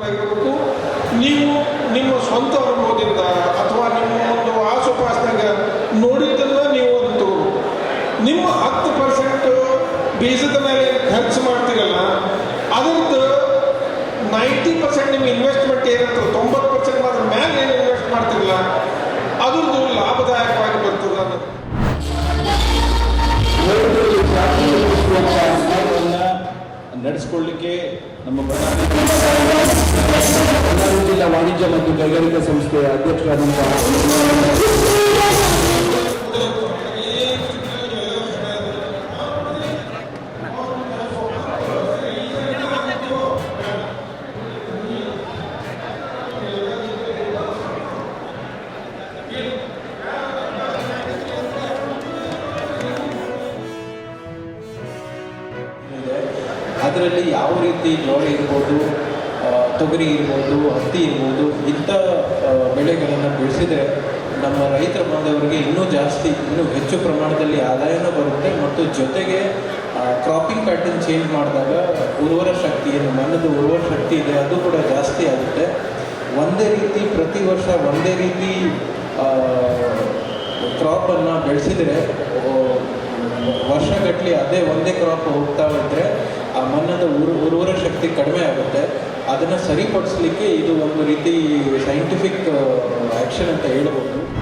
ಆಗಿರಬೇಕು. ನೀವು ನಿಮ್ಮ ಸ್ವಂತ ಅನುಭವದಿಂದ ಅಥವಾ ನಿಮ್ಮ ಒಂದು ಆಸುಪಾಸಿನಾಗ ನೋಡಿದ್ದನ್ನ ನೀವು ಒಂದು ನಿಮ್ಮ 10% ಬೀಜದ ಮೇಲೆ ಖರ್ಚು ಮಾಡ್ತೀರಲ್ಲ, ಅದರದ್ದು 90% ನಿಮ್ಮ ಇನ್ವೆಸ್ಟ್ಮೆಂಟ್ ಏನಿರ್ತದೆ, 90% ಮಾತ್ರ ಮೇಲೆ ಏನು ಇನ್ವೆಸ್ಟ್ ಮಾಡ್ತಿರಲ್ಲ ಅದ್ರದ್ದು ಲಾಭದಾಯಕವಾಗಿ ಬರ್ತದೆ ಅನ್ನೋದು. ನಡೆಸಿಕೊಳ್ಳಲಿಕ್ಕೆ ನಮ್ಮ ಜಿಲ್ಲಾ ವಾಣಿಜ್ಯ ಮತ್ತು ಕೈಗಾರಿಕಾ ಸಂಸ್ಥೆಯ ಅಧ್ಯಕ್ಷರಾದಂತಹ ಅದರಲ್ಲಿ ಯಾವ ರೀತಿ ಜೋಳ ಇರ್ಬೋದು, ತೊಗರಿ ಇರ್ಬೋದು, ಹತ್ತಿ ಇರ್ಬೋದು, ಇಂಥ ಬೆಳೆಗಳನ್ನು ಬೆಳೆಸಿದರೆ ನಮ್ಮ ರೈತರ ಬಾಂಧವರಿಗೆ ಇನ್ನೂ ಹೆಚ್ಚು ಪ್ರಮಾಣದಲ್ಲಿ ಆದಾಯನೂ ಬರುತ್ತೆ ಮತ್ತು ಜೊತೆಗೆ ಕ್ರಾಪಿಂಗ್ ಪ್ಯಾಟರ್ನ್ ಚೇಂಜ್ ಮಾಡಿದಾಗ ಉರ್ವರ ಶಕ್ತಿ, ಏನು ಮಣ್ಣದ ಉರ್ವರ ಶಕ್ತಿ ಇದೆ ಅದು ಕೂಡ ಜಾಸ್ತಿ ಆಗುತ್ತೆ. ಒಂದೇ ರೀತಿ ಪ್ರತಿ ವರ್ಷ ಒಂದೇ ರೀತಿ ಕ್ರಾಪನ್ನು ಬೆಳೆಸಿದರೆ ವರ್ಷಗಟ್ಟಲೆ ಅದೇ ಒಂದೇ ಕ್ರಾಪ್ ಹೋಗ್ತಾ ಇದ್ದರೆ ಆ ಮಣ್ಣದ ಉರ್ವರ ಶಕ್ತಿ ಕಡಿಮೆ ಆಗುತ್ತೆ. ಅದನ್ನು ಸರಿಪಡಿಸಲಿಕ್ಕೆ ಇದು ಒಂದು ರೀತಿ ಸೈಂಟಿಫಿಕ್ ಆ್ಯಕ್ಷನ್ ಅಂತ ಹೇಳ್ಬೋದು.